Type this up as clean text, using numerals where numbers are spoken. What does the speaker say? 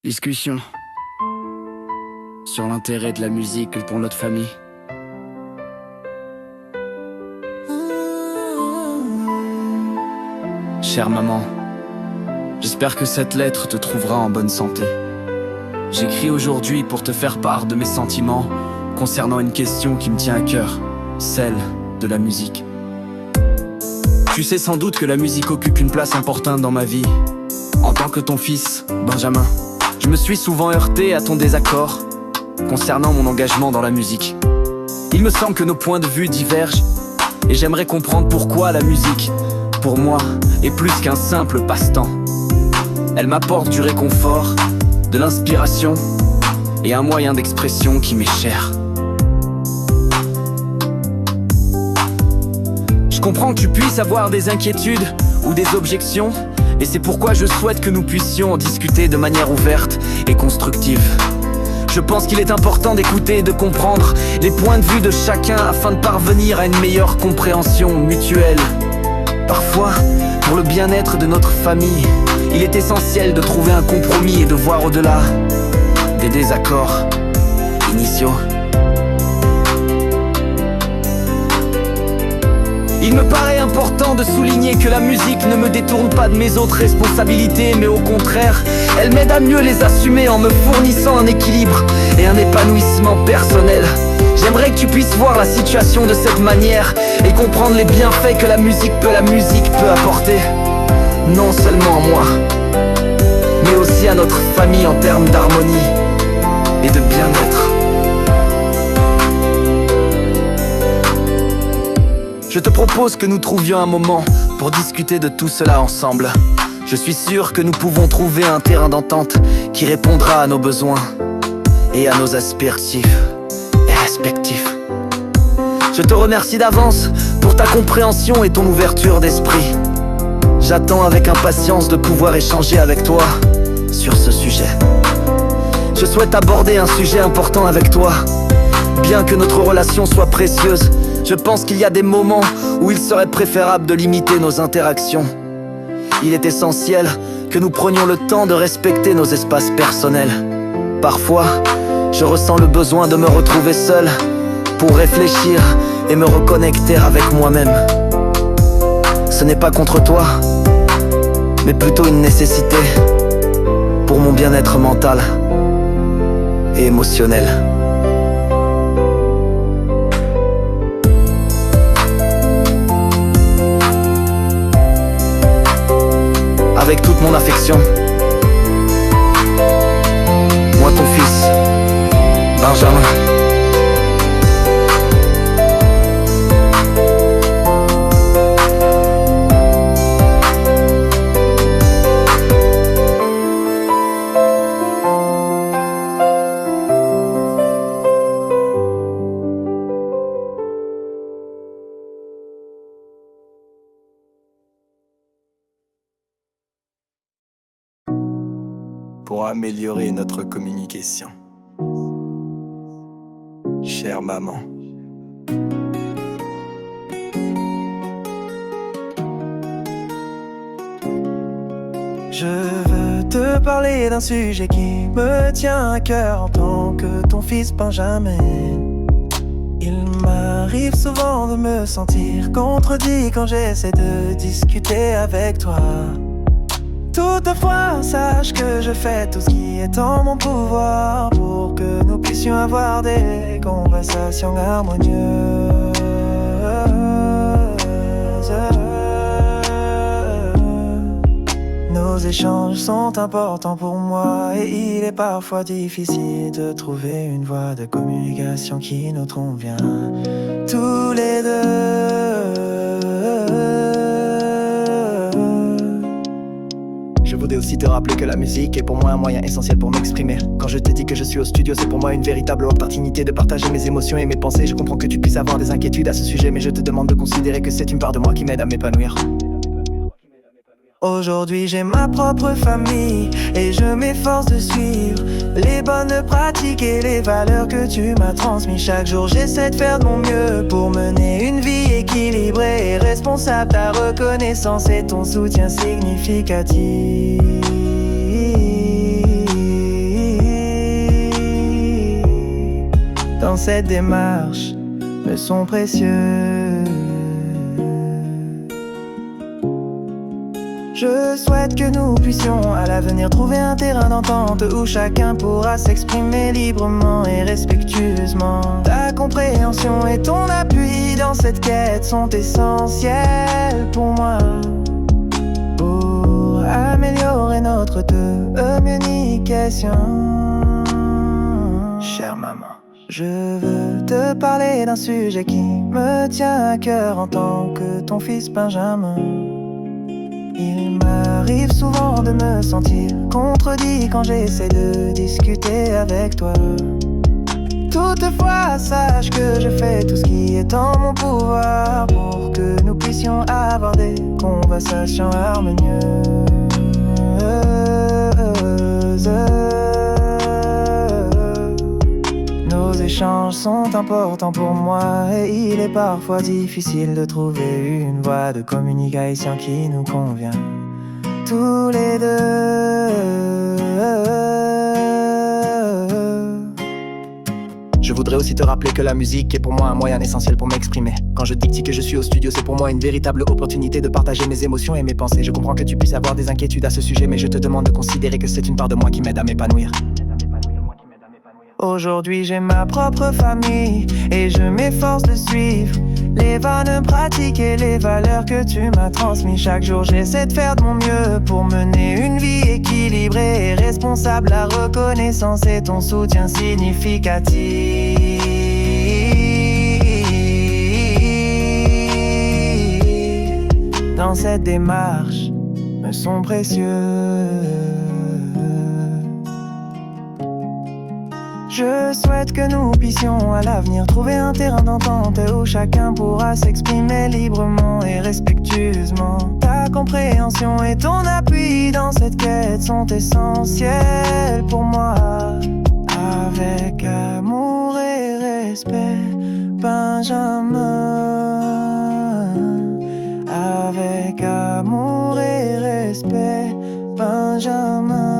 Discussion sur l'intérêt de la musique pour notre famille. Chère maman, j'espère que cette lettre te trouvera en bonne santé. J'écris aujourd'hui pour te faire part de mes sentiments concernant une question qui me tient à cœur, celle de la musique. Tu sais sans doute que la musique occupe une place importante dans ma vie. En tant que ton fils, Benjamin, je me suis souvent heurté à ton désaccord concernant mon engagement dans la musique. Il me semble que nos points de vue divergent et j'aimerais comprendre pourquoi la musique, pour moi, est plus qu'un simple passe-temps. Elle m'apporte du réconfort, de l'inspiration et un moyen d'expression qui m'est cher. Je comprends que tu puisses avoir des inquiétudes ou des objections, et c'est pourquoi je souhaite que nous puissions en discuter de manière ouverte et constructive. Je pense qu'il est important d'écouter et de comprendre les points de vue de chacun afin de parvenir à une meilleure compréhension mutuelle. Parfois, pour le bien-être de notre famille, il est essentiel de trouver un compromis et de voir au-delà des désaccords initiaux. Il me paraît important de souligner que la musique ne me détourne pas de mes autres responsabilités, mais au contraire, elle m'aide à mieux les assumer en me fournissant un équilibre et un épanouissement personnel. J'aimerais que tu puisses voir la situation de cette manière et comprendre les bienfaits que la musique peut apporter, non seulement à moi, mais aussi à notre famille en termes d'harmonie et de bien-être. Je te propose que nous trouvions un moment pour discuter de tout cela ensemble. Je suis sûr que nous pouvons trouver un terrain d'entente qui répondra à nos besoins et à nos aspirations respectifs. Je te remercie d'avance pour ta compréhension et ton ouverture d'esprit. J'attends avec impatience de pouvoir échanger avec toi sur ce sujet. Je souhaite aborder un sujet important avec toi. Bien que notre relation soit précieuse, je pense qu'il y a des moments où il serait préférable de limiter nos interactions. Il est essentiel que nous prenions le temps de respecter nos espaces personnels. Parfois, je ressens le besoin de me retrouver seul pour réfléchir et me reconnecter avec moi-même. Ce n'est pas contre toi, mais plutôt une nécessité pour mon bien-être mental et émotionnel. Avec toute mon affection, moi ton fils, Benjamin. Pour améliorer notre communication. Chère maman, je veux te parler d'un sujet qui me tient à cœur en tant que ton fils Benjamin. Il m'arrive souvent de me sentir contredit quand j'essaie de discuter avec toi. Toutefois, sache que je fais tout ce qui est en mon pouvoir pour que nous puissions avoir des conversations harmonieuses. Nos échanges sont importants pour moi et il est parfois difficile de trouver une voie de communication qui nous convient tous les deux. je voudrais aussi te rappeler que la musique est pour moi un moyen essentiel pour m'exprimer. Quand je te dis que je suis au studio, c'est pour moi une véritable opportunité de partager mes émotions et mes pensées. Je comprends que tu puisses avoir des inquiétudes à ce sujet, mais je te demande de considérer que c'est une part de moi qui m'aide à m'épanouir. Aujourd'hui j'ai ma propre famille et je m'efforce de suivre les bonnes pratiques et les valeurs que tu m'as transmises. Chaque jour j'essaie de faire de mon mieux pour mener une vie équilibrée et responsable. Ta reconnaissance et ton soutien significatif dans cette démarche me sont précieux. Je souhaite que nous puissions à l'avenir trouver un terrain d'entente où chacun pourra s'exprimer librement et respectueusement. Ta compréhension et ton appui dans cette quête sont essentiels pour moi, pour améliorer notre communication. Chère maman, je veux te parler d'un sujet qui me tient à cœur en tant que ton fils Benjamin. Il m'arrive souvent de me sentir contredit quand j'essaie de discuter avec toi. Toutefois, sache que je fais tout ce qui est en mon pouvoir pour que nous puissions avoir des conversations harmonieuses. Nos échanges sont importants pour moi et il est parfois difficile de trouver une voie de communication qui nous convient tous les deux. Je voudrais aussi te rappeler que la musique est pour moi un moyen essentiel pour m'exprimer. Quand je dis que je suis au studio, c'est pour moi une véritable opportunité de partager mes émotions et mes pensées. Je comprends que tu puisses avoir des inquiétudes à ce sujet, mais je te demande de considérer que c'est une part de moi qui m'aide à m'épanouir. Aujourd'hui j'ai ma propre famille et je m'efforce de suivre les bonnes pratiques et les valeurs que tu m'as transmises. Chaque jour j'essaie de faire de mon mieux pour mener une vie équilibrée et responsable. La reconnaissance et ton soutien significatif dans cette démarche me sont précieux. Je souhaite que nous puissions à l'avenir trouver un terrain d'entente où chacun pourra s'exprimer librement et respectueusement. Ta compréhension et ton appui dans cette quête sont essentiels pour moi. Avec amour et respect, Benjamin. Avec amour et respect, Benjamin.